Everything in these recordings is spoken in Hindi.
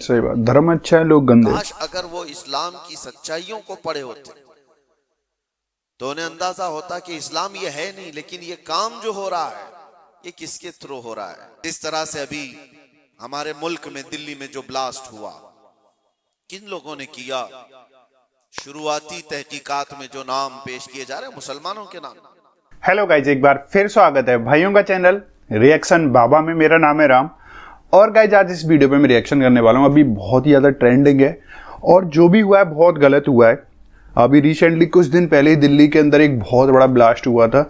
सही बात। धर्म अच्छा है, लोग गंदे। काश अगर वो इस्लाम की सच्चाइयों को पढ़े होते तो उन्हें अंदाजा होता कि इस्लाम ये है नहीं, लेकिन ये काम जो हो रहा है ये किसके थ्रू हो रहा है। जिस तरह से अभी हमारे मुल्क में दिल्ली में जो ब्लास्ट हुआ, किन लोगों ने किया? शुरुआती तहकीकात में जो नाम पेश किए जा रहे हैं मुसलमानों के नाम। हेलो गाइज, एक बार फिर स्वागत है भाइयों का चैनल रिएक्शन बाबा में। मेरा नाम है राम और गाइज आज इस वीडियो पे मैं रिएक्शन करने वाला हूँ। अभी बहुत ही ज़्यादा ट्रेंडिंग है और जो भी हुआ है बहुत गलत हुआ है। अभी रिसेंटली कुछ दिन पहले ही दिल्ली के अंदर एक बहुत बड़ा ब्लास्ट हुआ था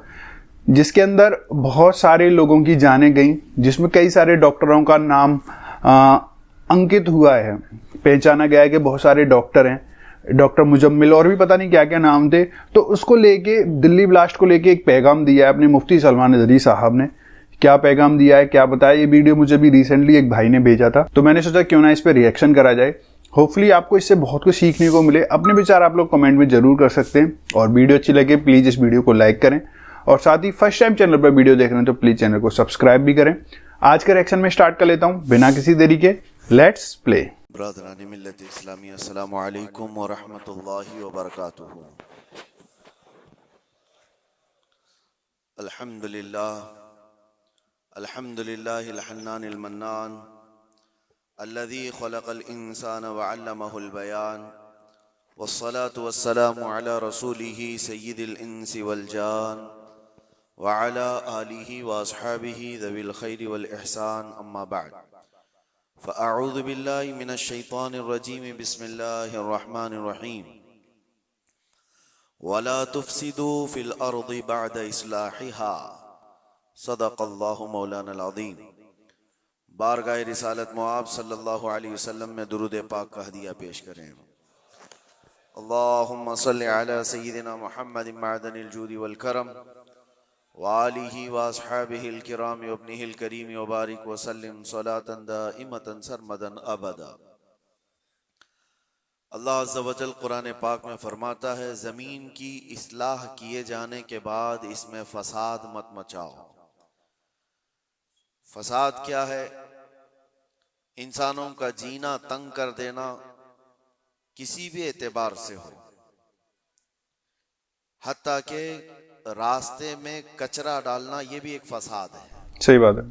जिसके अंदर बहुत सारे लोगों की जानें गई, जिसमें कई सारे डॉक्टरों का नाम अंकित हुआ है। पहचाना गया है कि बहुत सारे डॉक्टर हैं, डॉक्टर मुजम्मिल और भी पता नहीं क्या क्या नाम थे। तो उसको लेके, दिल्ली ब्लास्ट को लेके एक पैगाम दिया है अपने मुफ्ती सलमान नदवी साहब ने। क्या पैगाम दिया है, क्या बताया, ये वीडियो मुझे भी रिसेंटली एक भाई ने भेजा था, तो मैंने सोचा क्यों ना इस पर रिएक्शन करा जाए। होपफुली आपको इससे बहुत कुछ सीखने को मिले। अपने विचार आप लोग कमेंट में जरूर कर सकते हैं और वीडियो अच्छी लगे प्लीज इस वीडियो को लाइक करें और साथ ही फर्स्ट टाइम चैनल पर वीडियो देख रहे हैं तो प्लीज चैनल को सब्सक्राइब भी करें। आज का रिएक्शन में स्टार्ट कर लेता हूं बिना किसी देरी के। Let's play. ब्रदरानी मिल्लत इस्लामी, अस्सलामु अलैकुम व रहमतुल्लाहि व बरकातुहू। अल्हम्दुलिल्लाहिल हन्नानिल मन्नान अल्लज़ी खलक़ल इंसान व अल्लमहुल बयान वस्सलातु वस्सलामु अला रसूलिही सय्यिदिल इंसी वल जान व अला आलिही व अस्हाबिही ज़विल खैरि वल इहसान, अम्मा बअद। फ़अऊज़ु बिल्लाहि मिनश शैतानिर रजीम, बिस्मिल्लाहिर रहमानिर रहीम। वला तुफ़सिदू फ़िल अर्दि बअद इस्लाहिहा, सदक़ल्लाहु मौलानल अज़ीम। बारगाह रिसालत मुआब सल्लल्लाहु अलैहि वसल्लम में दुरूद पाक का हदिया पेश करें। अल्लाहुम्मा सल्लि अला सय्यिदिना मुहम्मदिन मअदनिल जूदि वल करम व आलिहि व अस्हाबिहिल किराम व इब्निहिल करीम व बारिक व सल्लिम सलातन दाइमतन सरमदन अबदा। अल्लाह अज़्ज़ा व जल कुरान पाक में फरमाता है, ज़मीन की इस्लाह किए जाने के बाद इसमें फसाद मत मचाओ। फसाद क्या है? इंसानों का जीना तंग कर देना, किसी भी एतबार से हो, हत्ता के रास्ते में कचरा डालना, ये भी एक फसाद है। सही बात है।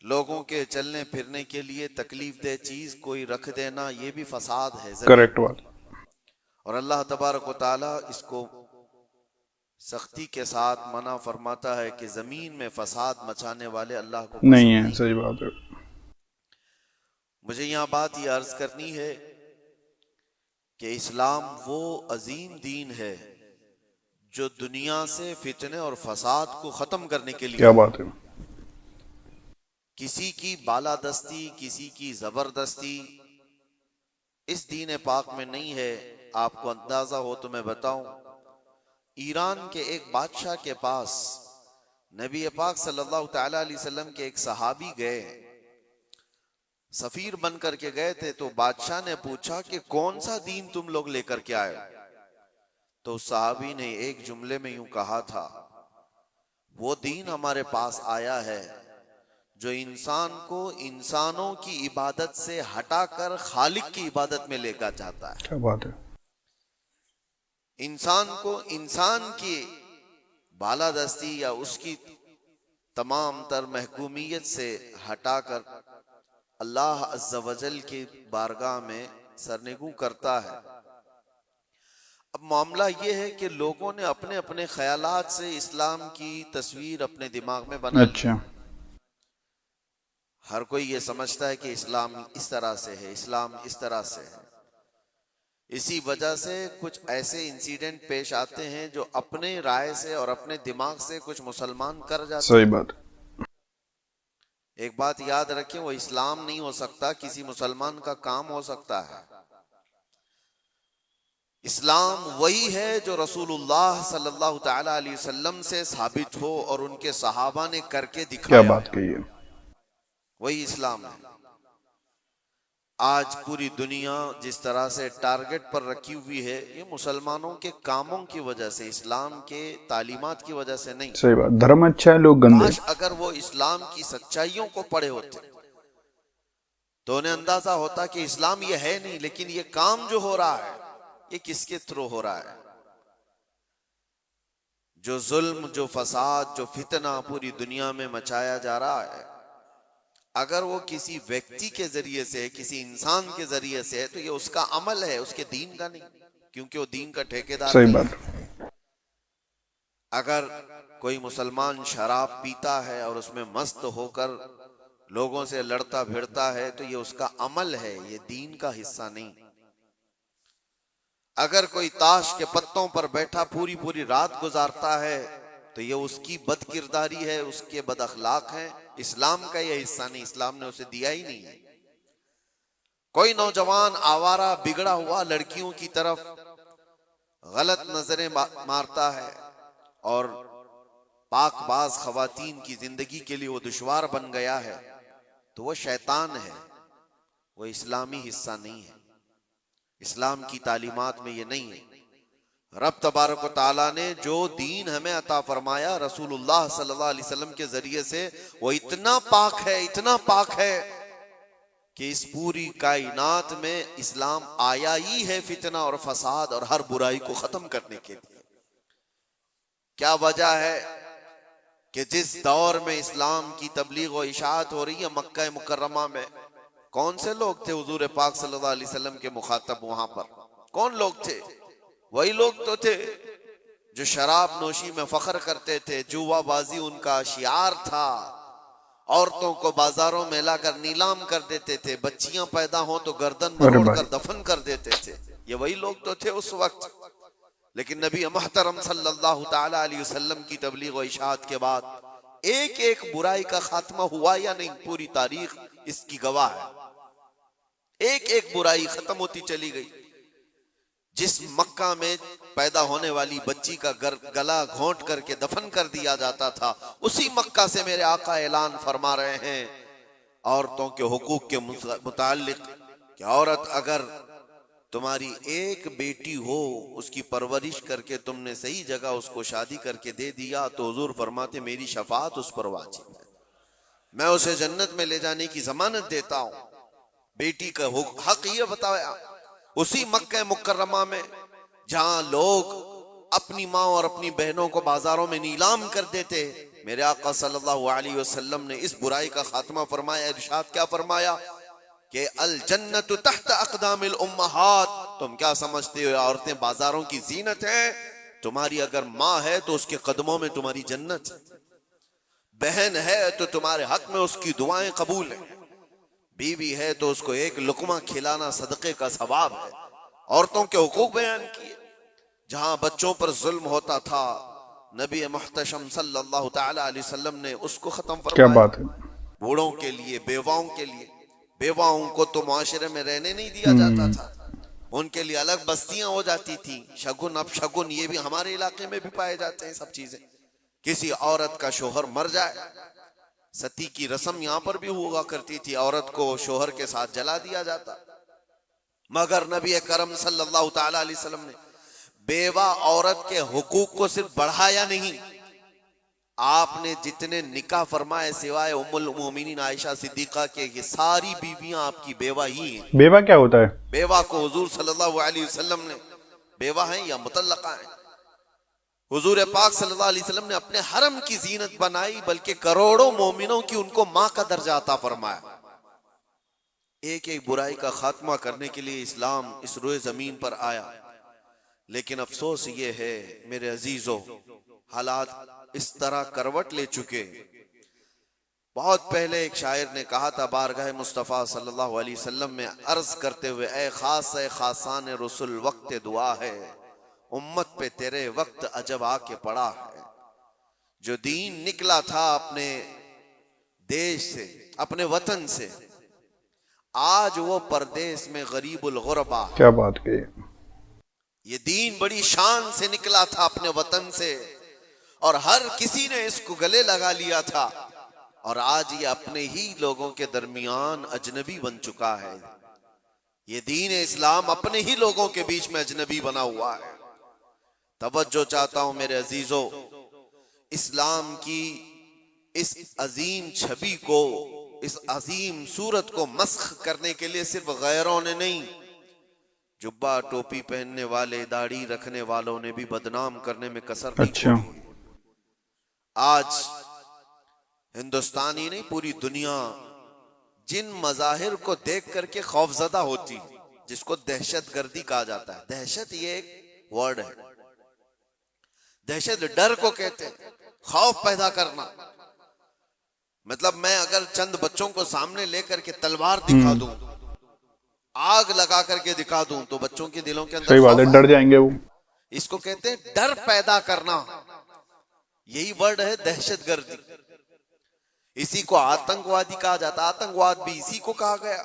लोगों के चलने फिरने के लिए तकलीफ दे चीज कोई रख देना, ये भी फसाद है। करेक्ट बात। और अल्लाह तबारक व ताला इसको सख्ती के साथ मना फरमाता है कि जमीन में फसाद मचाने वाले अल्लाह को नहीं है। सही बात है। मुझे यहाँ बात ये अर्ज करनी है कि इस्लाम वो अजीम दीन है जो दुनिया से फितने और फसाद को खत्म करने के लिए, क्या बात है, किसी की बालादस्ती, किसी की जबरदस्ती इस दीन पाक में नहीं है। आपको अंदाजा हो तो मैं बताऊं, ईरान के एक बादशाह के पास नबी पाक सल्लल्लाहु तआला अलैहि वसल्लम के एक सहाबी गए, सफीर बन करके गए थे। तो बादशाह ने पूछा कि कौन सा दीन तुम लोग लेकर के आए? तो सहाबी ने एक जुमले में यूं कहा था, वो दीन हमारे पास आया है जो इंसान को इंसानों की इबादत से हटाकर खालिक की इबादत में लेकर जाता है। क्या बात है। इंसान को इंसान की बालादस्ती या उसकी तमाम तर महकूमियत से हटाकर अल्लाह अज़्ज़ा वजल की बारगाह में सरनिगू करता है। अब मामला यह है कि लोगों ने अपने अपने ख्यालात से इस्लाम की तस्वीर अपने दिमाग में बना ली। अच्छा। हर कोई ये समझता है कि इस्लाम इस तरह से है, इस्लाम इस तरह से है। इसी वजह से कुछ ऐसे इंसिडेंट पेश आते हैं जो अपने राय से और अपने दिमाग से कुछ मुसलमान कर जाते हैं। सही बात। एक बात याद रखें, वो इस्लाम नहीं हो सकता, किसी मुसलमान का काम हो सकता है। इस्लाम वही है जो रसूलुल्लाह सल्लल्लाहु तआला अलैहि वसल्लम से साबित हो और उनके सहाबा ने करके दिखाया। क्या बात कही है। वही इस्लाम है। आज पूरी दुनिया जिस तरह से टारगेट पर रखी हुई है, ये मुसलमानों के कामों की वजह से, इस्लाम के तालीमात की वजह से नहीं। सही बात। धर्म अच्छा है, लोग गंदे। काश अगर वो इस्लाम की सच्चाइयों को पढ़े होते तो उन्हें अंदाजा होता कि इस्लाम ये है नहीं, लेकिन ये काम जो हो रहा है ये किसके थ्रू हो रहा है। जो जुल्म, जो फसाद, जो फितना पूरी दुनिया में मचाया जा रहा है, अगर वो किसी व्यक्ति के जरिए से, किसी इंसान के जरिए से है, तो ये उसका अमल है, उसके दीन का नहीं, क्योंकि वो दीन का ठेकेदार सही नहीं बात। है। अगर कोई मुसलमान शराब पीता है और उसमें मस्त होकर लोगों से लड़ता भिड़ता है, तो ये उसका अमल है, ये दीन का हिस्सा नहीं। अगर कोई ताश के पत्तों पर बैठा पूरी पूरी रात गुजारता है, तो ये उसकी बदकिरदारी है, उसके बद अखलाक है, इस्लाम का ये हिस्सा नहीं, इस्लाम ने उसे दिया ही नहीं है। कोई नौजवान आवारा बिगड़ा हुआ लड़कियों की तरफ गलत नजरें मारता है और पाकबाज खवातीन की जिंदगी के लिए वो दुश्वार बन गया है, तो वो शैतान है, वो इस्लामी हिस्सा नहीं है, इस्लाम की तालीमात में ये नहीं है। रब तबारक व तआला ने जो दीन हमें अता फरमाया रसूलुल्लाह सल्लल्लाहु अलैहि वसल्लम के जरिए से, वो इतना पाक है, इतना पाक है कि इस पूरी कायनात में इस्लाम आया ही है फितना और फसाद और हर बुराई को खत्म करने के लिए। क्या वजह है कि जिस दौर में इस्लाम की तबलीग व इशाअत हो रही है मक्का मुकर्रमा में, कौन से लोग थे हुजूर पाक सल्लल्लाहु अलैहि वसल्लम के मुखातब? वहां पर कौन लोग थे? वही लोग तो थे जो शराब नोशी में फख्र करते थे, जुआबाजी उनका शियार था, औरतों को बाजारों में लाकर नीलाम कर देते थे, बच्चियां पैदा हो तो गर्दन मरोड़कर दफन कर देते थे। ये वही लोग तो थे उस वक्त। लेकिन नबी मुहतरम सल्लल्लाहु ताला अलैहि वसल्लम की तबलीग व इशाअत के बाद एक एक बुराई का खात्मा हुआ या नहीं, पूरी तारीख इसकी गवाह है। एक एक बुराई खत्म होती चली गई। जिस मक्का में पैदा होने वाली बच्ची का गला घोंट करके दफन कर दिया जाता था, उसी मक्का से मेरे आका ऐलान फरमा रहे हैं औरतों के हुकूक के मुताल्लिक कि औरत अगर तुम्हारी एक बेटी हो, उसकी परवरिश करके तुमने सही जगह उसको शादी करके दे दिया, तो हुजूर फरमाते मेरी शफाअत उस पर वाजिब है, मैं उसे जन्नत में ले जाने की जमानत देता हूं। बेटी का हक ये बताया उसी मक्का मुकर्रमा में जहां लोग अपनी माँ और अपनी बहनों को बाजारों में नीलाम कर देते, मेरे आका सल्लल्लाहु अलैहि वसल्लम ने इस बुराई का खात्मा फरमाया। इरशाद क्या फरमाया कि अल जन्नतु तहत अक़दामिल उम्महात, तुम क्या समझते हो औरतें बाजारों की जीनत है? तुम्हारी अगर माँ है तो उसके कदमों में तुम्हारी जन्नत है, बहन है तो तुम्हारे हक में उसकी दुआएं कबूल है, बीवी है तो उसको एक लुकमा खिलाना सदक़े का सवाब है। औरतों के हुकूक बयान किए। जहां बच्चों पर जुल्म होता था, नबी मुहतशम सल्लल्लाहु ताला अलैहि वसल्लम ने उसको खत्म फरमाया। क्या बात है। बूढ़ों के लिए, बेवाओं के लिए, बेवाओं को तो मुआशरे में रहने नहीं दिया जाता था, उनके लिए अलग बस्तियां हो जाती थी। शगुन अब शगुन ये भी हमारे इलाके में भी पाए जाते हैं सब चीजें। किसी औरत का शोहर मर जाए, सती की रस्म यहां पर भी हुआ करती थी, औरत को शोहर के साथ जला दिया जाता। मगर नबी करम सल्लल्लाहु ताला अलैहि वसल्लम ने बेवा औरत के हुकूक को सिर्फ बढ़ाया नहीं, आपने जितने निकाह फरमाए सिवाय उम्मुल मोमिनीन आयशा सिद्दीका के, ये सारी बीवियां आपकी बेवा ही हैं। बेवा क्या होता है? बेवा को हुजूर सल्लल्लाहु अलैहि वसल्लम ने, बेवा हैं या मुतल्लका हैं, हुजूर पाक सल्लल्लाहु अलैहि वसल्लम ने अपने हरम की जीनत बनाई, बल्कि करोड़ों मोमिनों की उनको मां का दर्जा अता फरमाया। एक एक बुराई का खात्मा करने के लिए इस्लाम इस रोए जमीन पर आया। लेकिन अफसोस ये है मेरे अजीजों, हालात इस तरह करवट ले चुके। बहुत पहले एक शायर ने कहा था बारगाह मुस्तफ़ा सल्लल्लाहु अलैहि वसल्लम में अर्ज करते हुए, ए खासान रसूल वक्त दुआ है, उम्मत पे तेरे वक्त अजब आके पड़ा है। जो दीन निकला था अपने देश से, अपने वतन से, आज वो परदेश में गरीबुल गुरबा। क्या बात कही। ये दीन बड़ी शान से निकला था अपने वतन से और हर किसी ने इसको गले लगा लिया था, और आज ये अपने ही लोगों के दरमियान अजनबी बन चुका है। ये दीन इस्लाम अपने ही लोगों के बीच में अजनबी बना हुआ है। तवज्जो चाहता हूं मेरे अजीजों, इस्लाम की इस अजीम छवि को इस अजीम सूरत को मस्ख करने के लिए सिर्फ गैरों ने नहीं, जुब्बा टोपी पहनने वाले, दाढ़ी रखने वालों ने भी बदनाम करने में कसर नहीं अच्छा। छोड़ी। आज हिंदुस्तान ही नहीं, पूरी दुनिया जिन मजाहिर को देख करके खौफजदा होती है, जिसको दहशतगर्दी कहा जाता है। दहशत ये एक वर्ड है, दहशत डर को कहते हैं, खौफ पैदा करना। मतलब मैं अगर चंद बच्चों को सामने लेकर के तलवार दिखा दूं, आग लगा करके दिखा दूं, तो बच्चों के दिलों के अंदर सही बात है, डर जाएंगे वो। इसको कहते हैं डर पैदा करना। यही वर्ड है दहशतगर्दी। इसी को आतंकवादी कहा जाता है। आतंकवाद भी इसी को कहा गया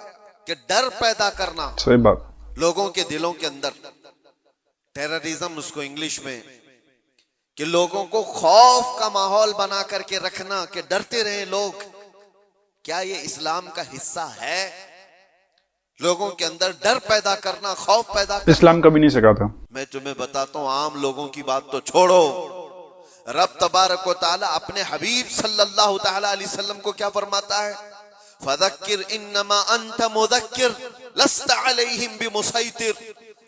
कि डर पैदा करना सही बात। लोगों के दिलों के अंदर। टेररिज्म उसको इंग्लिश में, कि लोगों को खौफ का माहौल बना करके रखना, कि डरते रहे लोग। क्या ये इस्लाम का हिस्सा है? लोगों के अंदर डर पैदा करना, खौफ पैदा करना। इस्लाम कभी नहीं सिखाता। मैं तुम्हें बताता हूं, आम लोगों की बात तो छोड़ो, रब तबारक व तआला अपने हबीब सल्लल्लाहु तआला अलैहि वसल्लम को क्या फरमाता है? फदक्किर इन्नमा अंत मुदक्किर लस्त अलैहिम बिमुसैतिर।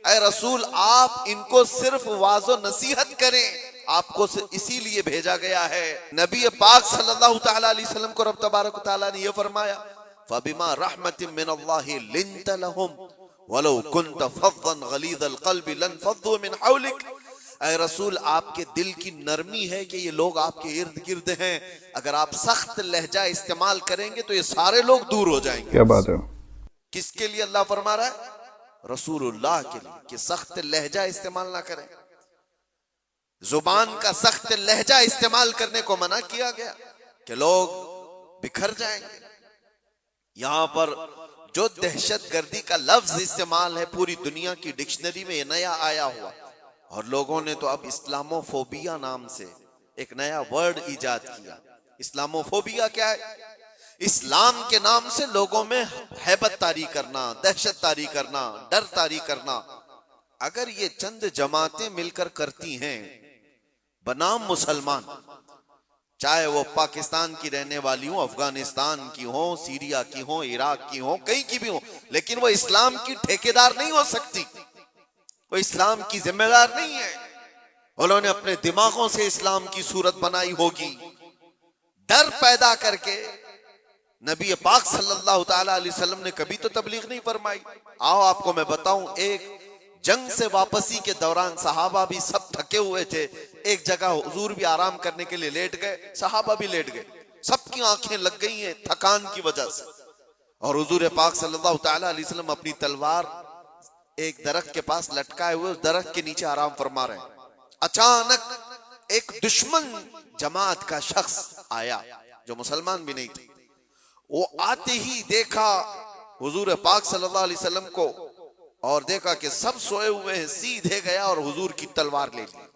ऐ रसूल, आप इनको सिर्फ वाज़ो नसीहत करें, आपको इसीलिए भेजा गया है। नबी पाक सल्लल्लाहु तआला अलैहि वसल्लम को रब तबारक व तआला ने यह फरमाया, फबिमा रहमतिन मिनल्लाहि लिंत लहुम वलौ कुंत फज़्ज़न गलीज़ल क़ल्बि लनफ़ज़्ज़ू मिन हौलिक। ऐ रसूल, आपके दिल की नरमी है कि ये लोग आपके इर्द गिर्द हैं, अगर आप सख्त लहजा इस्तेमाल करेंगे तो ये सारे लोग दूर हो जाएंगे। क्या बात है। किसके लिए अल्लाह फरमा रहा है? रसूलुल्लाह के लिए, कि सख्त लहजा इस्तेमाल ना करें। जुबान का सख्त लहजा इस्तेमाल करने को मना किया गया कि लोग बिखर जाएंगे। यहां पर जो दहशतगर्दी का लफ्ज इस्तेमाल है, पूरी दुनिया की डिक्शनरी में ये नया आया हुआ, और लोगों ने तो अब इस्लामोफोबिया नाम से एक नया वर्ड इजाद किया। इस्लामोफोबिया क्या है? इस्लाम के नाम से लोगों में हैबत तारी करना, दहशत तारी करना, डर तारी करना। अगर ये चंद जमातें मिलकर करती हैं बनाम मुसलमान, चाहे वो पाकिस्तान की रहने वाली हो, अफगानिस्तान की हो, सीरिया की हो, इराक की हो, कहीं की भी हो, लेकिन वो इस्लाम की ठेकेदार नहीं हो सकती, वो इस्लाम की जिम्मेदार नहीं है। उन्होंने अपने दिमागों से इस्लाम की सूरत बनाई होगी, डर पैदा करके। नबी पाक सल्लल्लाहु तआला अलैहि वसल्लम ने कभी तो तबलीग नहीं फरमाई। आओ आपको मैं बताऊं, एक जंग से वापसी के दौरान सहाबा भी सब थके हुए थे। एक जगह हुजूर भी आराम करने के लिए लेट गए, सहाबा भी लेट गए, सबकी आंखें लग गई हैं थकान की वजह से। और हुजूर पाक सल्लल्लाहु तआला अलैहि वसल्लम अपनी तलवार एक दरख्त के पास लटकाए हुए उस दरख्त के नीचे आराम फरमा रहे हैं। अचानक एक दुश्मन जमात का शख्स आया जो मुसलमान भी नहीं थे। वो आते ही देखा हुजूर पाक सल्लल्लाहु अलैहि वसल्लम को, और देखा कि सब सोए हुए हैं, सीधे गया और हुजूर की तलवार ले ली।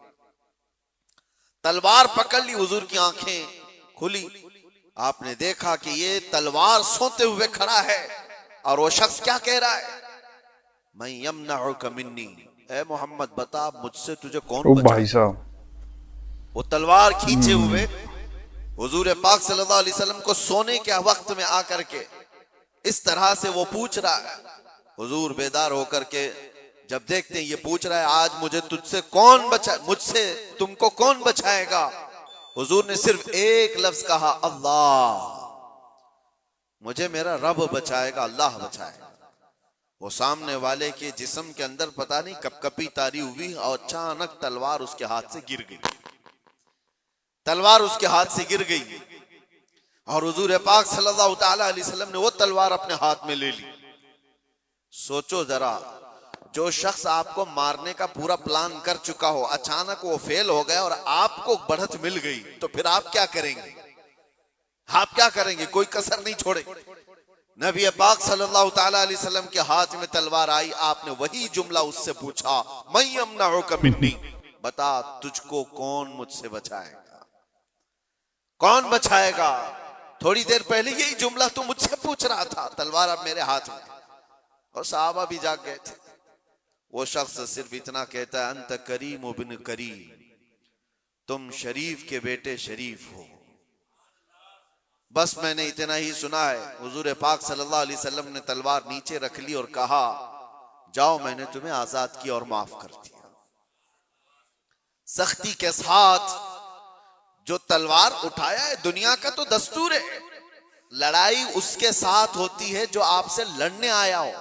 तलवार पकड़ ली, हुजूर की आंखें खुली। आपने देखा कि ये तलवार सोते हुए खड़ा है, और वो शख्स क्या कह रहा है? मैं यमनउका मिन्नी, ए मोहम्मद बता मुझसे तुझे कौन बचाए? भाई साहब, वो तलवार खींचे हुए हुजूर पाक सल्लल्लाहु अलैहि वसल्लम को सोने के वक्त में आकर के इस तरह से वो पूछ रहा है। हुजूर बेदार होकर के जब देखते हैं ये पूछ रहा है, आज मुझे तुझसे कौन बचा, मुझसे तुमको कौन बचाएगा? हुजूर ने सिर्फ एक लफ्ज कहा, अल्लाह, मुझे मेरा रब बचाएगा, अल्लाह बचाएगा। वो सामने वाले के जिस्म के अंदर पता नहीं कपकपी तारी हुई, और अचानक तलवार उसके हाथ से गिर गई। तलवार उसके हाथ से गिर गई, और हुजूर पाक सल्लल्लाहु तआला अलैहि वसल्लम ने वो तलवार अपने हाथ में ले ली। सोचो जरा, जो शख्स आपको मारने का पूरा प्लान कर चुका हो, अचानक वो फेल हो गया और आपको बढ़त मिल गई, तो फिर आप क्या करेंगे? आप क्या करेंगे? कोई कसर नहीं छोड़े। नबी पाक सल्लल्लाहु तआला अलैहि वसल्लम के हाथ में तलवार आई, आपने वही जुमला उससे पूछा, मैं यमनउका मिन्नी, बता तुझको कौन मुझसे बचाएगा? कौन बचाएगा? थोड़ी देर पहले यही जुमला तू मुझसे पूछ रहा था, तलवार अब मेरे हाथ में। और सहाबा भी जाग गए थे। वो शख्स सिर्फ इतना कहता है, अंत करीम बिन करीम, तुम शरीफ के बेटे शरीफ हो। बस मैंने इतना ही सुना है, हुजूर पाक सल्लल्लाहु अलैहि वसल्लम ने तलवार नीचे रख ली और कहा, जाओ मैंने तुम्हें आजाद किया और माफ कर दिया। सख्ती के साथ जो तलवार उठाया है, दुनिया का तो दस्तूर है, लड़ाई उसके साथ होती है जो आपसे लड़ने आया हो।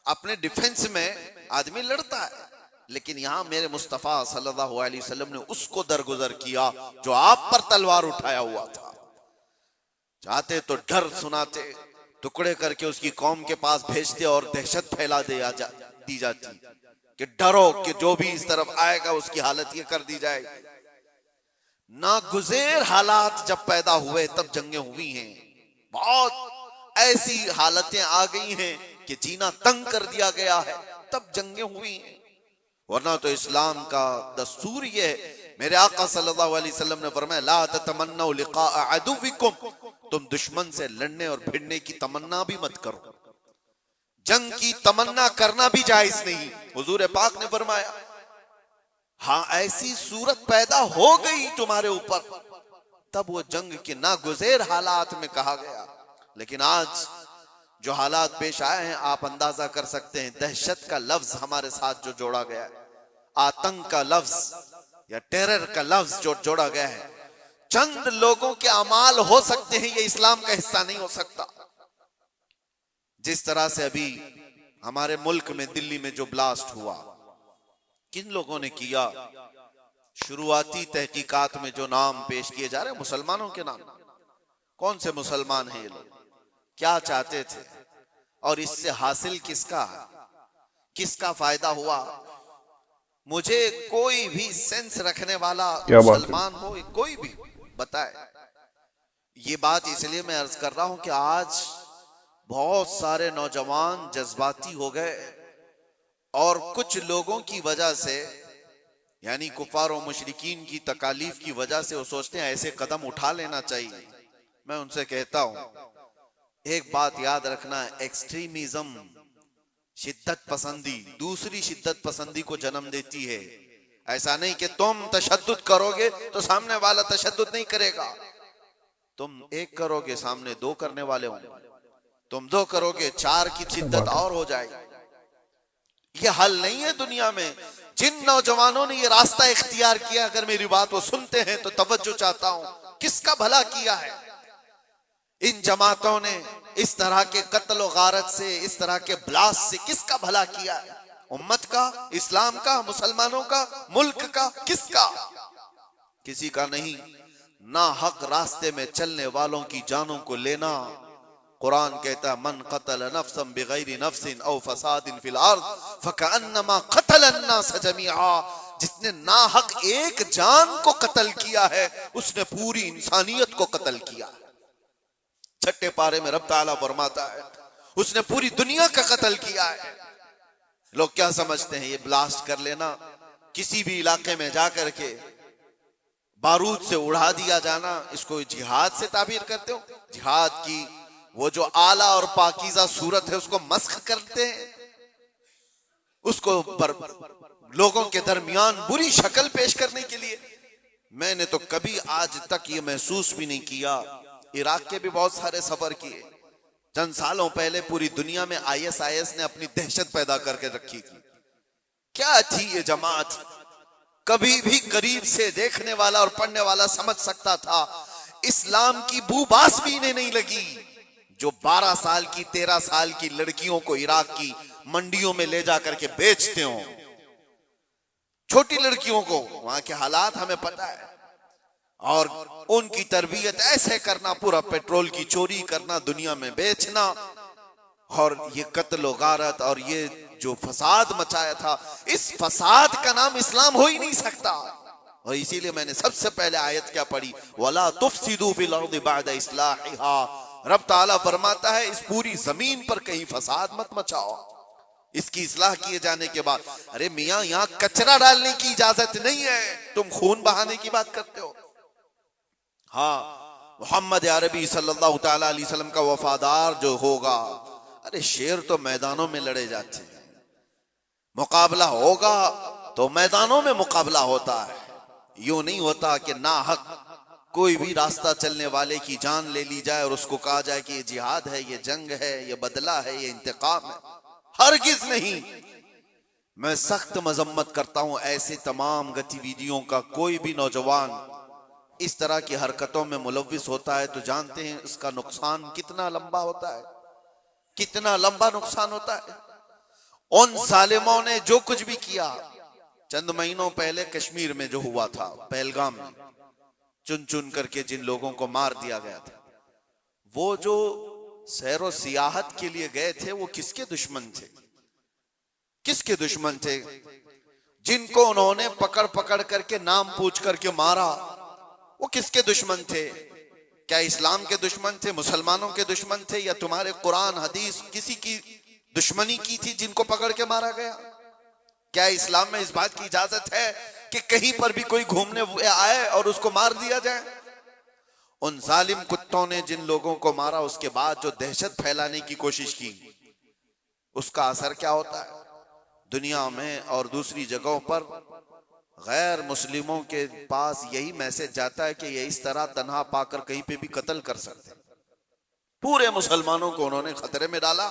अपने डिफेंस में आदमी लड़ता है, लेकिन यहां मेरे मुस्तफा सल्लल्लाहु अलैहि वसल्लम ने उसको दरगुजर किया जो आप पर तलवार उठाया हुआ था। चाहते तो डर सुनाते, टुकड़े करके उसकी कौम के पास भेजते और दहशत फैला दी जाती कि डरो कि जो भी इस तरफ आएगा उसकी हालत ये कर दी जाएगी। नागुज़ेर हालात जब पैदा हुए तब जंगें हुई हैं, बहुत ऐसी हालतें आ गई हैं कि जीना तंग कर दिया गया है, तब जंगें हुई हैं। वरना तो इस्लाम का दस्तूर ये है, मेरे आका सल्लल्लाहु अलैहि वसल्लम ने फरमाया, ला ततमन्नौ लिक़ा अदुविकुम, तुम दुश्मन से लड़ने और भिड़ने की तमन्ना भी मत करो। जंग की तमन्ना करना भी जायज नहीं। हुजूर पाक ने फरमाया, हाँ ऐसी सूरत पैदा हो गई तुम्हारे ऊपर, तब वो जंग के नागुज़ेर हालात में कहा गया। लेकिन आज जो हालात पेश आए हैं, आप अंदाजा कर सकते हैं। दहशत का लफ्ज हमारे साथ जो जोड़ा गया है, आतंक का लफ्ज या टेरर का लफ्ज जो जोड़ा गया है, चंद लोगों के अमाल हो सकते हैं, ये इस्लाम का हिस्सा नहीं हो सकता। जिस तरह से अभी हमारे मुल्क में दिल्ली में जो ब्लास्ट हुआ, किन लोगों ने किया? शुरुआती तहकीकात में जो नाम पेश किए जा रहे हैं मुसलमानों के नाम। कौन से मुसलमान हैं ये लोग? क्या चाहते थे और इससे हासिल किसका फायदा हुआ? मुझे कोई भी सेंस रखने वाला मुसलमान हो, कोई भी बताए। ये बात इसलिए मैं अर्ज कर रहा हूं कि आज बहुत सारे नौजवान जज्बाती हो गए और कुछ लोगों की वजह से, यानी कुफार और मुशरिकीन की तकालीफ की वजह से वो सोचते हैं ऐसे कदम उठा लेना चाहिए। मैं उनसे कहता हूं, एक बात याद रखना, एक्सट्रीमिज्म, शिद्दत पसंदी, दूसरी शिद्दत पसंदी को जन्म देती है। ऐसा नहीं कि तुम तशद्दुद करोगे तो सामने वाला तशद्दुद नहीं करेगा। तुम एक करोगे, सामने दो करने वाले होंगे। तुम दो करोगे, चार की शिद्दत और हो जाएगी। ये हल नहीं है दुनिया में। जिन नौजवानों ने ये रास्ता इख्तियार किया, अगर मेरी बात वो सुनते हैं तो तवज्जो चाहता हूं, किसका भला किया है? इन जमातों ने इस तरह के कत्ल गारत से, इस तरह के ब्लास्ट से किसका भला किया है? उम्मत का, इस्लाम का, मुसलमानों का, मुल्क का, किसका? किसी का नहीं। ना हक रास्ते में चलने वालों की जानों को लेना। कुरान कहता है, मन कतल नफ्सन बिगैरि नफ्सिन औ फसादिन फिल अर्द फकअन्नमा कतल अन्नास जमीआ। जिसने ना हक एक जान को कत्ल किया है, उसने पूरी इंसानियत को कत्ल किया। छठे पारे में रब ताला फरमाता है, उसने पूरी दुनिया का कत्ल किया है। लोग क्या समझते हैं, ये ब्लास्ट कर लेना, किसी भी इलाके में जाकर के बारूद से उड़ा दिया जाना, इसको जिहाद से ताबीर करते हो? जिहाद की वो जो आला और पाकीज़ा सूरत है उसको मस्ख करते हैं, उसको लोगों के दरमियान बुरी शक्ल पेश करने के लिए। मैंने तो कभी आज तक ये महसूस भी नहीं किया। इराक के भी बहुत सारे सफर किए। चंद सालों पहले पूरी दुनिया में ISIS ने अपनी दहशत पैदा करके रखी थी। क्या थी ये जमात? कभी भी करीब से देखने वाला और पढ़ने वाला समझ सकता था, इस्लाम की बूबास भी इन्हें नहीं लगी। जो 12 साल की, 13 साल की लड़कियों को इराक की मंडियों में ले जाकर के बेचते हो, छोटी लड़कियों को, वहां के हालात हमें पता है, और उनकी तरबियत ऐसे करना, पूरा पेट्रोल की चोरी करना, दुनिया में बेचना, और ये कत्ल गारत और ये जो फसाद मचाया था, इस फसाद का नाम इस्लाम हो ही नहीं सकता। और इसीलिए मैंने सबसे पहले आयत क्या पढ़ी, वला तुफसिदू फिल अर्दि बअद इस्लाहिहा। रब ताला फरमाता है, इस पूरी जमीन पर कहीं फसाद मत मचाओ इसकी इस्लाह किए जाने के बाद। अरे मियां, यहां कचरा डालने की इजाजत नहीं है, तुम खून बहाने की बात करते हो। हाँ, मोहम्मद अरबी सल्लल्लाहु तआला अलैहि वसल्लम का वफादार जो होगा, अरे शेर तो मैदानों में लड़े जाते हैं, मुकाबला होगा तो मैदानों में मुकाबला होता है। यूं नहीं होता कि ना हक कोई भी रास्ता चलने वाले की जान ले ली जाए और उसको कहा जाए कि ये जिहाद है, ये जंग है, ये बदला है, ये इंतकाम है, हरगिज नहीं। मैं सख्त मजम्मत करता हूं ऐसे तमाम गतिविधियों का। कोई भी नौजवान इस तरह की हरकतों में मुलव्विस होता है तो जानते हैं इसका नुकसान कितना लंबा होता है, कितना लंबा नुकसान होता है। उन जालिमों ने जो कुछ भी किया, चंद महीनों पहले कश्मीर में जो हुआ था, पहलगाम में चुन चुन करके जिन लोगों को मार दिया गया था, वो जो सैरो सियाहत के लिए गए थे वो किसके दुश्मन थे? किसके दुश्मन थे? जिनको उन्होंने पकड़ पकड़ करके नाम पूछ करके मारा, वो किसके दुश्मन थे? क्या इस्लाम के दुश्मन थे, मुसलमानों के दुश्मन थे, या तुम्हारे कुरान हदीस किसी की दुश्मनी की थी जिनको पकड़ के मारा गया? क्या इस्लाम में इस बात की इजाजत है कि कहीं पर भी कोई घूमने आए और उसको मार दिया जाए? उन जालिम कुत्तों ने जिन लोगों को मारा, उसके बाद जो दहशत फैलाने की कोशिश की, उसका असर क्या होता है दुनिया में और दूसरी जगहों पर? गैर मुस्लिमों के पास यही मैसेज जाता है कि ये इस तरह तन्हा पाकर कहीं पे भी कत्ल कर सकते हैं। पूरे मुसलमानों को उन्होंने खतरे में डाला।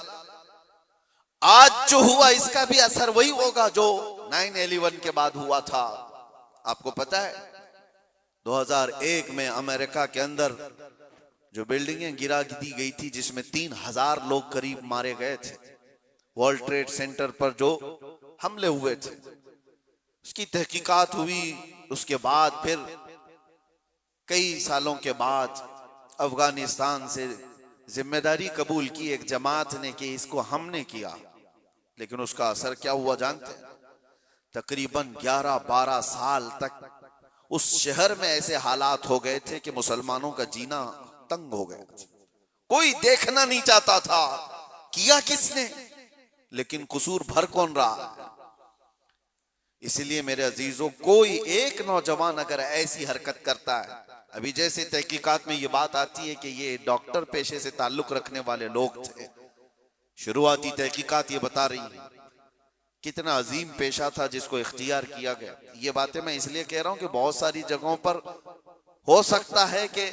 आज जो हुआ इसका भी असर वही होगा जो 9/11 के बाद हुआ था। आपको पता है 2001 में अमेरिका के अंदर जो बिल्डिंगें गिरा दी गई थी, जिसमें 3000 लोग करीब मारे गए थे, वर्ल्ड ट्रेड सेंटर पर जो हमले हुए थे, उसकी तहकीकात हुई। उसके बाद फिर कई सालों के बाद अफगानिस्तान से जिम्मेदारी कबूल की एक जमात ने कि इसको हमने किया, लेकिन उसका असर क्या हुआ जानते हैं? तकरीबन 11-12 साल तक उस शहर में ऐसे हालात हो गए थे कि मुसलमानों का जीना तंग हो गया। कोई देखना नहीं चाहता था किया किसने, लेकिन कसूर भर कौन रहा? इसलिए मेरे अजीजों, कोई एक नौजवान अगर ऐसी हरकत करता है, अभी जैसे तहकीकात में ये बात आती है कि ये डॉक्टर पेशे से ताल्लुक रखने वाले लोग थे, शुरुआती तहकीकात ये बता रही है कितना अजीम पेशा था जिसको इख्तियार किया गया। ये बातें मैं इसलिए कह रहा हूं कि बहुत सारी जगहों पर हो सकता है कि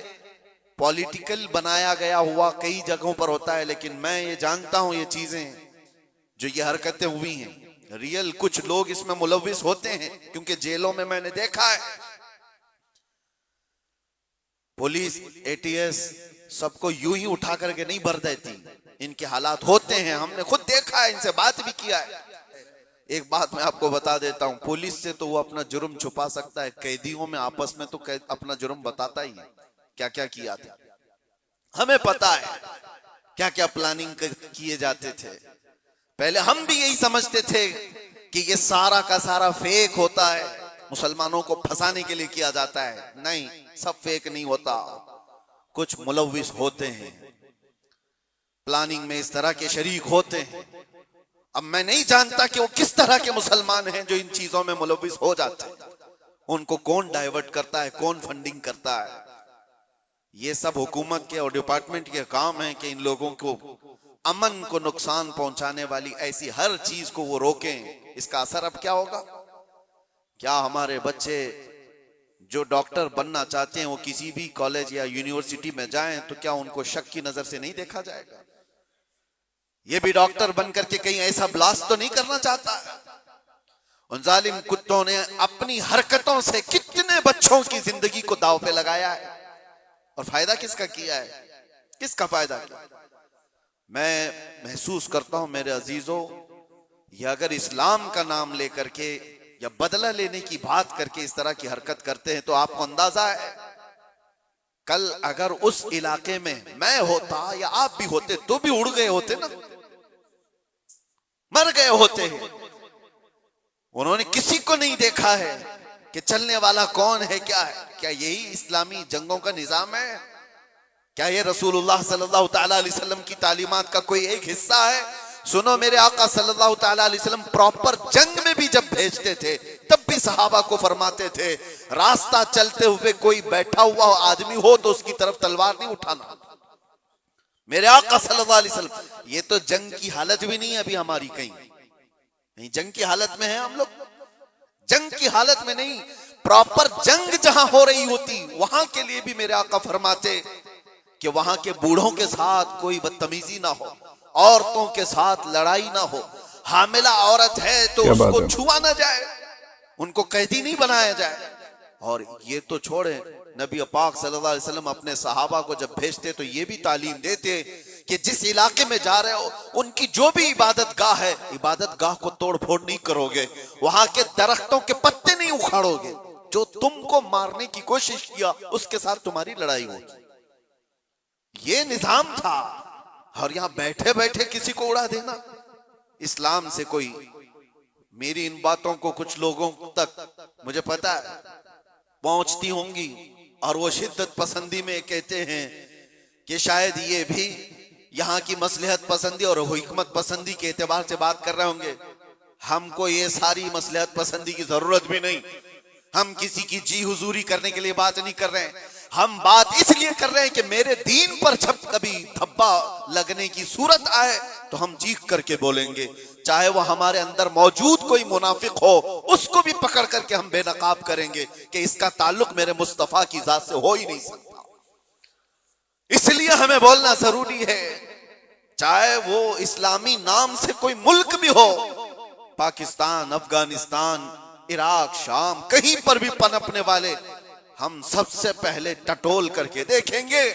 पॉलिटिकल बनाया गया हुआ कई जगहों पर होता है, लेकिन मैं ये जानता हूं ये चीजें जो ये हरकतें हुई हैं, रियल कुछ लोग इसमें मुलव्विस होते हैं, क्योंकि जेलों में मैंने देखा है पुलिस एटीएस सबको यूं ही उठा करके नहीं भर देती, इनके हालात होते हैं, हमने खुद देखा है, इनसे बात भी किया है। एक बात मैं आपको बता देता हूं, पुलिस से तो वो अपना जुर्म छुपा सकता है, कैदियों में आपस में तो अपना जुर्म बताता ही है क्या क्या किया था। हमें पता है क्या क्या प्लानिंग किए जाते थे। पहले हम भी यही समझते थे कि ये सारा का सारा फेक होता है, मुसलमानों को फंसाने के लिए किया जाता है। नहीं, सब फेक नहीं होता, कुछ मुलव्विस होते हैं, प्लानिंग में इस तरह के शरीक होते हैं। अब मैं नहीं जानता कि वो किस तरह के मुसलमान हैं जो इन चीजों में मुलव्विस हो जाते हैं, उनको कौन डाइवर्ट करता है, कौन फंडिंग करता है। ये सब हुकूमत के और डिपार्टमेंट के काम है कि इन लोगों को अमन को नुकसान पहुंचाने वाली ऐसी हर चीज को वो रोकें। इसका असर अब क्या होगा? क्या हमारे बच्चे जो डॉक्टर बनना चाहते हैं वो किसी भी कॉलेज या यूनिवर्सिटी में जाएं तो क्या उनको शक की नजर से नहीं देखा जाएगा? ये भी डॉक्टर बन करके कहीं ऐसा ब्लास्ट तो नहीं करना चाहता है? उन जालिम कुत्तों ने अपनी हरकतों से कितने बच्चों की जिंदगी को दांव पे लगाया है, और फायदा किसका किया है? किसका फायदा किया? मैं महसूस करता हूं मेरे अजीजों, ये अगर इस्लाम का नाम लेकर के या बदला लेने की बात करके इस तरह की हरकत करते हैं तो आपको अंदाजा है कल अगर उस इलाके में मैं होता या आप भी होते तो भी उड़ गए होते ना, मर गए होते हैं। उन्होंने किसी को नहीं देखा है कि चलने वाला कौन है, क्या है। क्या यही इस्लामी जंगों का निजाम है? क्या ये रसूलुल्लाह सल्लल्लाहु तआला अलैहि वसल्लम की तालीमात का कोई एक हिस्सा है? सुनो, मेरे आका सल्लल्लाहु तआला अलैहि वसल्लम प्रॉपर जंग में भी जब भेजते थे तब भी सहाबा को फरमाते थे रास्ता चलते हुए कोई बैठा हुआ आदमी हो तो उसकी तरफ तलवार नहीं उठाना। मेरे आका सल्लल्लाहु अलैहि वसल्लम, ये तो जंग की हालत भी नहीं है अभी हमारी, कहीं नहीं जंग की हालत में है हम लोग, जंग की हालत में नहीं। प्रॉपर जंग जहां हो रही होती वहां के लिए भी मेरे आका फरमाते कि वहां के बूढ़ों के साथ कोई बदतमीजी ना हो, औरतों के साथ लड़ाई ना हो, हामिला औरत है तो उसको छुआ ना जाए, उनको कैदी नहीं बनाया जाए। और ये तो छोड़े, नबी पाक सल्लल्लाहु अलैहि वसल्लम अपने सहाबा को जब भेजते तो ये भी तालीम देते कि जिस इलाके में जा रहे हो उनकी जो भी इबादत गाह है, इबादत गाह को तोड़ फोड़ नहीं करोगे, वहां के दरख्तों के पत्ते नहीं उखाड़ोगे, जो तुमको मारने की कोशिश किया उसके साथ तुम्हारी लड़ाई होगी। ये निजाम था। और यहां बैठे बैठे किसी को उड़ा देना, इस्लाम से कोई, मेरी इन बातों को कुछ लोगों तक मुझे पता है पहुंचती होंगी और वो शिद्दत पसंदी में कहते हैं कि शायद ये भी यहाँ की मसलहत पसंदी और हिकमत पसंदी के एतबार से बात कर रहे होंगे। हमको ये सारी मसलहत पसंदी की जरूरत भी नहीं, हम किसी की जी हुजूरी करने के लिए बात नहीं कर रहे हैं, हम बात इसलिए कर रहे हैं कि मेरे दीन पर जब कभी धब्बा लगने की सूरत आए तो हम चीख करके बोलेंगे, चाहे वो हमारे अंदर मौजूद कोई मुनाफिक हो उसको भी पकड़ करके हम बेनकाब करेंगे कि इसका ताल्लुक मेरे मुस्तफा की जात से हो ही नहीं सकता। इसलिए हमें बोलना जरूरी है, चाहे वो इस्लामी नाम से कोई मुल्क भी हो, पाकिस्तान, अफगानिस्तान, इराक, शाम, कहीं पर भी पनपने वाले, हम सबसे पहले टटोल करके देखेंगे।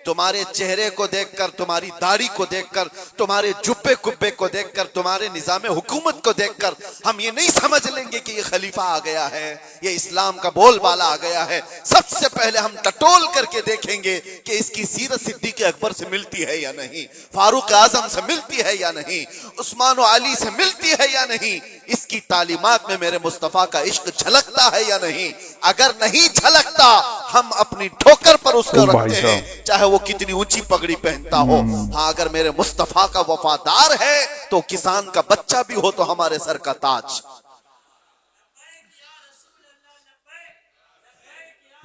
तुम्हारे चेहरे को देखकर, तुम्हारी दाढ़ी को देखकर, तुम्हारे जुब्बे कुब्बे को देखकर, तुम्हारे निजाम हुकूमत को देखकर हम ये नहीं समझ लेंगे कि ये खलीफा आ गया है, ये इस्लाम का बोलबाला आ गया है। सबसे पहले हम टटोल करके देखेंगे कि इसकी सीरत सिद्दीक़ अकबर से मिलती है या नहीं, फारूक आजम से मिलती है या नहीं, उस्मान व अली से मिलती है या नहीं, इसकी तालीमात में मेरे मुस्तफा का इश्क झलकता है या नहीं। अगर नहीं झलकता हम अपनी ठोकर पर उसको रखते हैं, चाहे वो कितनी ऊंची पगड़ी पहनता हो। हाँ, अगर मेरे मुस्तफा का वफादार है तो किसान का बच्चा भी हो तो हमारे सर का ताज।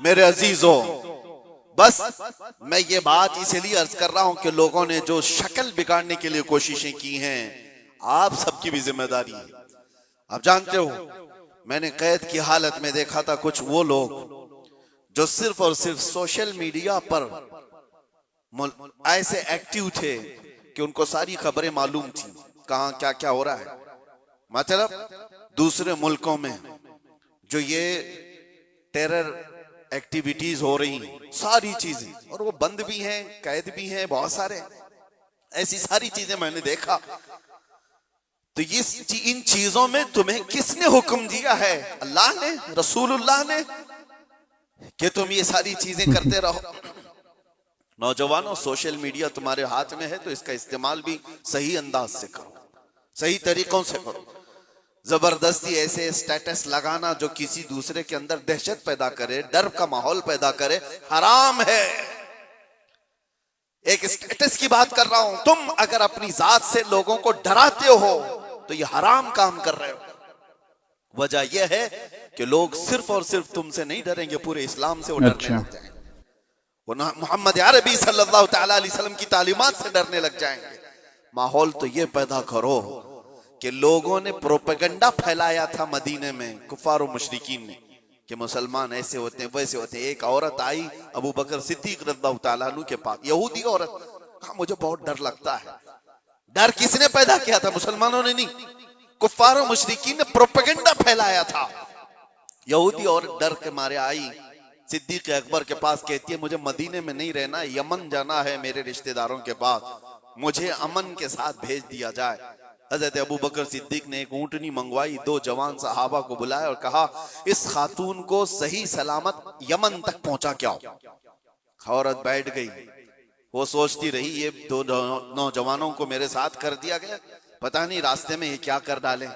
मेरे अजीजों, बस मैं ये बात इसलिए अर्ज कर रहा हूं कि लोगों ने जो शक्ल बिगाड़ने के लिए कोशिशें की हैं, आप सबकी भी जिम्मेदारी है। आप जानते हो, मैंने कैद की हालत में देखा था कुछ वो लोग जो सिर्फ और सिर्फ सोशल मीडिया पर ऐसे एक्टिव थे कि उनको सारी खबरें मालूम थी, कहां क्या क्या हो रहा है। मतलब दूसरे मुल्कों में जो ये टेरर एक्टिविटीज हो रही हैं, सारी चीजें, और वो बंद भी हैं, कैद भी हैं, बहुत सारे ऐसी सारी चीजें मैंने देखा। तो ये इन चीजों में तुम्हें किसने हुक्म दिया है? अल्लाह ने, रसूलुल्लाह ने, कि तुम ये सारी चीजें करते रहो। नौजवानों, सोशल मीडिया तुम्हारे हाथ में है तो इसका इस्तेमाल भी सही अंदाज से करो, सही तरीकों से करो। जबरदस्ती ऐसे स्टेटस लगाना जो किसी दूसरे के अंदर दहशत पैदा करे, डर का माहौल पैदा करे, हराम है। एक स्टेटस की बात कर रहा हूं, तुम अगर अपनी जात से लोगों को डराते हो तो ये हराम काम कर रहे हो। वजह यह है कि लोग सिर्फ और सिर्फ तुमसे नहीं डरेंगे, पूरे इस्लाम से वो डरने लग जाएंगे, वो मोहम्मद अरबी सल्लल्लाहु तआला अलैहि वसल्लम की तालीमात से डरने लग जाएंगे। माहौल तो ये पैदा करो कि लोगों ने प्रोपेगेंडा फैलाया था मदीने में, कुफार और मुशरिकीन ने, कि मुसलमान ऐसे होते हैं वैसे होते हैं। एक औरत आई अबू बकर सिद्दीक रज़ियल्लाहु तआला अन्हु के पास, यहूदी औरत, कहा मुझे बहुत डर लगता है। डर किसने पैदा किया था? मुसलमानों ने नहीं, कुफार और मुशरिकीन ने प्रोपेगेंडा फैलाया था। यहूदी और डर के मारे आई सिद्दीक अकबर के पास, कहती है मुझे मदीने में नहीं रहना, यमन जाना है मेरे रिश्तेदारों के पास, मुझे अमन के साथ भेज दिया जाए। हजरत अबू बकर सिद्दीक ने एक ऊंटनी मंगवाई, 2 जवान सहाबा को बुलाया और कहा इस खातून को सही सलामत यमन तक पहुंचा के आओ। औरत बैठ गई, वो सोचती रही ये 2 नौजवानों को मेरे साथ कर दिया गया, पता नहीं रास्ते में ये क्या कर डाले।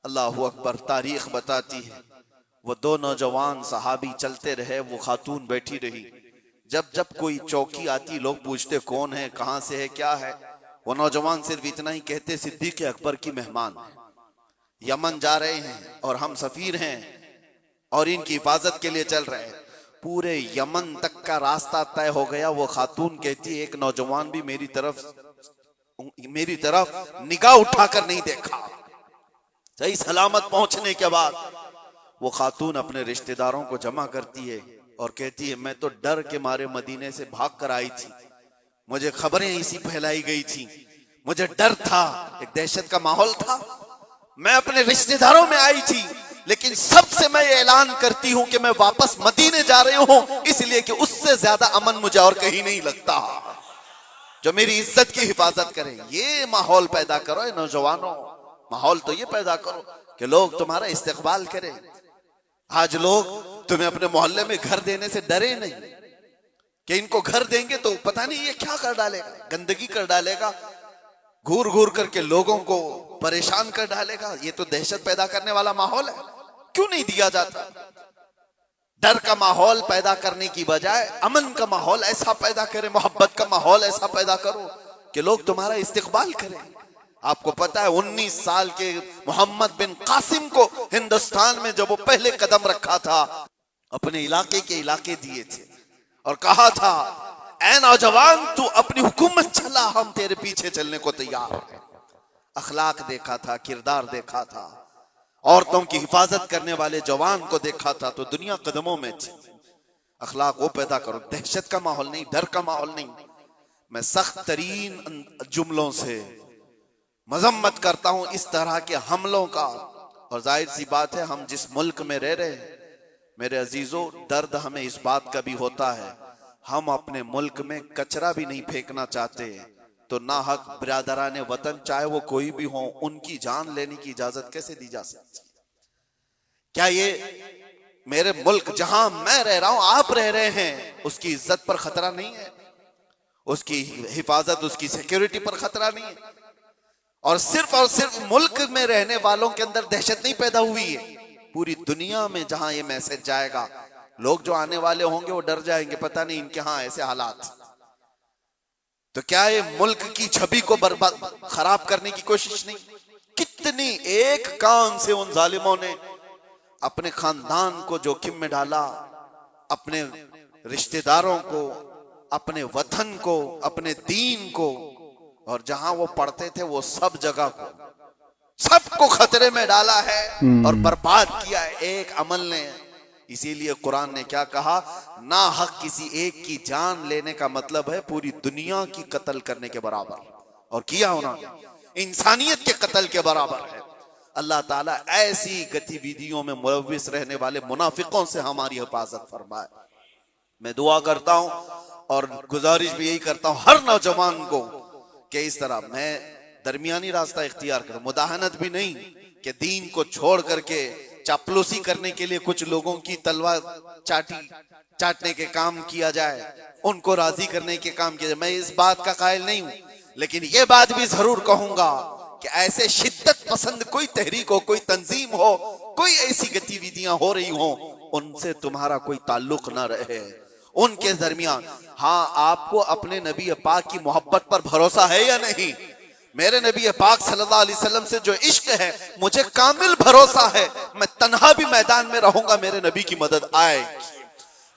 अल्लाहु अकबर, तारीख बताती है वो 2 नौजवान सहाबी चलते रहे, वो खातून बैठी रही। जब जब कोई चौकी आती लोग पूछते कौन है, कहां से है, क्या है, वो नौजवान सिर्फ इतना ही कहते सिद्दीक अकबर की मेहमान है, यमन जा रहे हैं और हम सफीर हैं और इनकी हिफाजत के लिए चल रहे हैं। पूरे यमन तक का रास्ता तय हो गया। वो खातून कहती एक नौजवान भी मेरी तरफ निगाह उठाकर नहीं देखा। सही सलामत पहुंचने के बाद वो खातून अपने रिश्तेदारों को जमा करती है और कहती है, मैं तो डर के मारे मदीने से भाग कर आई थी, मुझे खबरें इसी फैलाई गई थी, मुझे डर था, एक दहशत का माहौल था, मैं अपने रिश्तेदारों में आई थी, लेकिन सबसे मैं ऐलान करती हूं कि मैं वापस मदीने जा रही हूं, इसलिए कि उससे ज्यादा अमन मुझे और कहीं नहीं लगता, जो मेरी इज्जत की हिफाजत करे। ये माहौल पैदा करो नौजवानों, माहौल तो ये पैदा करो कि लोग तुम्हारा इस्तकबाल करें। आज लोग तुम्हें अपने मोहल्ले में घर देने से डरे नहीं कि इनको घर देंगे तो पता नहीं ये क्या कर डालेगा, गंदगी कर डालेगा, घूर घूर करके लोगों को परेशान कर डालेगा। ये तो दहशत पैदा करने वाला माहौल है, क्यों नहीं दिया जाता? डर का माहौल पैदा करने की बजाय अमन का माहौल ऐसा पैदा करें, मोहब्बत का माहौल ऐसा पैदा करो कि लोग तुम्हारा इस्तकबाल करें। आपको पता है 19 साल के मोहम्मद बिन कासिम को हिंदुस्तान में जब वो पहले कदम रखा था, अपने इलाके के इलाके दिए थे और कहा था, ऐ नौजवान तू अपनी हुकूमत चला, हम तेरे पीछे चलने को तैयार हैं। अखलाक देखा था, किरदार देखा था, औरतों की हिफाजत करने वाले जवान को देखा था, तो दुनिया कदमों में थी। अखलाक वो पैदा करो, दहशत का माहौल नहीं, डर का माहौल नहीं। मैं सख्त तरीन जुमलों से मजम्मत करता हूं इस तरह के हमलों का, और जाहिर सी बात है हम जिस मुल्क में रह रहे हैं मेरे अजीजों, दर्द हमें इस बात का भी होता है, हम अपने मुल्क में कचरा भी नहीं फेंकना चाहते, तो ना हक बिरादराने वतन चाहे वो कोई भी हो, उनकी जान लेने की इजाजत कैसे दी जा सकती? क्या ये मेरे मुल्क जहां मैं रह रहा हूं, आप रह रहे हैं, उसकी इज्जत पर खतरा नहीं है? उसकी हिफाजत, उसकी सिक्योरिटी पर खतरा नहीं है? और सिर्फ मुल्क में रहने वालों के अंदर दहशत नहीं पैदा हुई है, पूरी दुनिया में जहां ये मैसेज जाएगा, लोग जो आने वाले होंगे वो डर जाएंगे, पता नहीं इनके यहां ऐसे हालात। तो क्या ये मुल्क की छवि को बर्बाद खराब करने की कोशिश नहीं? कितनी एक कान से उन जालिमों ने अपने खानदान को जोखिम में डाला, अपने रिश्तेदारों को, अपने वतन को, अपने दीन को, और जहां वो पढ़ते थे वो सब जगह को, सबको खतरे में डाला है और बर्बाद किया है एक अमल ने। इसीलिए कुरान ने क्या कहा, ना हक किसी एक की जान लेने का मतलब है पूरी दुनिया की कत्ल करने के बराबर, और किया उन्होंने इंसानियत के कत्ल के बराबर है। अल्लाह ताला ऐसी गतिविधियों में मुलव्विस रहने वाले मुनाफिकों से हमारी हिफाजत फरमाए। मैं दुआ करता हूं और गुजारिश भी यही करता हूं हर नौजवान को कि इस तरह मैं दरमियानी रास्ता इख्तियार करूं, मुदाहनत भी नहीं कि दीन को छोड़ करके चापलूसी करने के लिए कुछ लोगों की तलवार चाटने के काम किया जाए, उनको राजी करने के काम किया जाए। मैं इस बात का कायल नहीं हूं, लेकिन यह बात भी जरूर कहूंगा कि ऐसे शिद्दत पसंद कोई तहरीक हो, कोई तंजीम हो, कोई ऐसी गतिविधियां हो रही हो, उनसे तुम्हारा कोई ताल्लुक ना रहे, उनके दरमियान। हाँ, आपको अपने नबी पाक की मोहब्बत पर भरोसा है या नहीं? मेरे नबी पाक सल्लल्लाहु अलैहि वसल्लम से जो इश्क है, मुझे कामिल भरोसा है, मैं तन्हा भी मैदान में रहूंगा, मेरे नबी की मदद आएगी,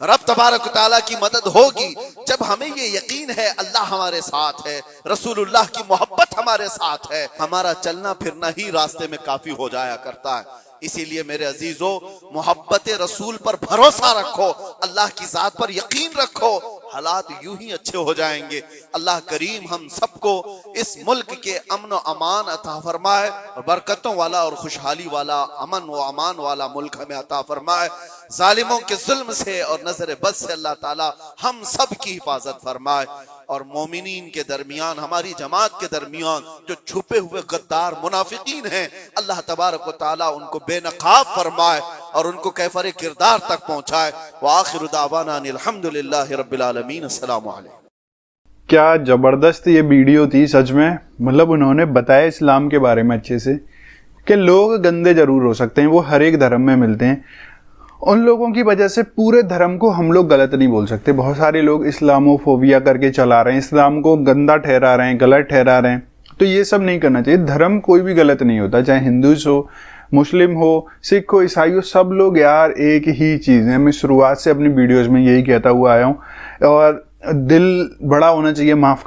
रब तबारक तआला की मदद होगी। जब हमें ये यकीन है अल्लाह हमारे साथ है, रसूलुल्लाह की मोहब्बत हमारे साथ है, हमारा चलना फिरना ही रास्ते में काफी हो जाया करता है। इसीलिए मेरे अजीजों, मोहब्बत रसूल पर भरोसा रखो, अल्लाह की जात पर यकीन रखो, हालात यूं ही अच्छे हो जाएंगे। अल्लाह करीम हम सबको इस मुल्क के अमन व अमान अता फरमाए, और बरकतों वाला और खुशहाली वाला, अमन व अमान वाला मुल्क हमें अता फरमाए। जालिमों के जुल्म से और नजर बद से अल्लाह ताला हम सब की हिफाजत फरमाए, और मोमिनीन के दरमियान, हमारी जमात के दरमियान जो छुपे हुए गद्दार मुनाफिकीन हैं, अल्लाह तबारक व तआला उनको बेनकाब फरमाए और उनको कैफरे किरदार तक पहुंचाए। व आखिरु दावाना अनिल हम्दुलिल्लाहि रब्बिल आलमीन। अस्सलामु अलैकुम। क्या जबरदस्त ये वीडियो थी सच में। मतलब उन्होंने बताया इस्लाम के बारे में अच्छे से कि लोग गंदे जरूर हो सकते हैं, वो हर एक धर्म में मिलते हैं, उन लोगों की वजह से पूरे धर्म को हम लोग गलत नहीं बोल सकते। बहुत सारे लोग इस्लामोफोबिया करके चला रहे हैं, इस्लाम को गंदा ठहरा रहे हैं, गलत ठहरा रहे हैं, तो ये सब नहीं करना चाहिए। धर्म कोई भी गलत नहीं होता, चाहे हिंदूज हो, मुस्लिम हो, सिख हो, ईसाई हो, सब लोग यार एक ही चीज़ है। मैं शुरुआत से अपनी वीडियोज़ में यही कहता हुआ आया हूँ, और दिल बड़ा होना चाहिए, माफ़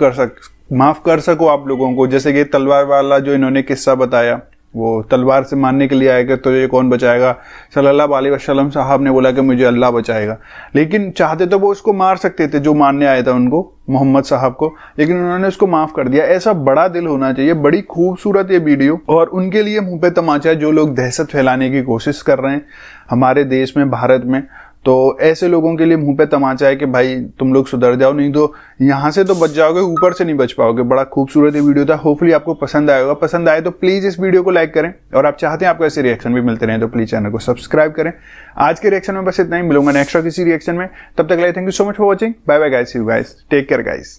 कर सको आप लोगों को। जैसे कि तलवार वाला जो इन्होंने किस्सा बताया, वो तलवार से मारने के लिए आए कि तुझे कौन बचाएगा, सल्लल्लाहु अलैहि वसल्लम साहब ने बोला कि मुझे अल्लाह बचाएगा। लेकिन चाहते तो वो उसको मार सकते थे जो मारने आया था उनको, मोहम्मद साहब को, लेकिन उन्होंने उसको माफ कर दिया। ऐसा बड़ा दिल होना चाहिए। बड़ी खूबसूरत ये वीडियो, और उनके लिए मुंह पे तमाचा है जो लोग दहशत फैलाने की कोशिश कर रहे हैं हमारे देश में, भारत में। तो ऐसे लोगों के लिए मुंह पे तमाचा है कि भाई तुम लोग सुधर जाओ, नहीं तो यहाँ से तो बच जाओगे, ऊपर से नहीं बच पाओगे। बड़ा खूबसूरत ये वीडियो था। होपफुली आपको पसंद आएगा। पसंद आए तो प्लीज इस वीडियो को लाइक करें, और आप चाहते हैं आपको ऐसे रिएक्शन भी मिलते रहे तो प्लीज चैनल को सब्सक्राइब करें। आज के रिएक्शन में बस इतना ही। मिलूंगा नेक्स्ट किसी रिएक्शन में। तब तक के लिए thank you so much for watching. Bye bye guys, see you guys, take care guys.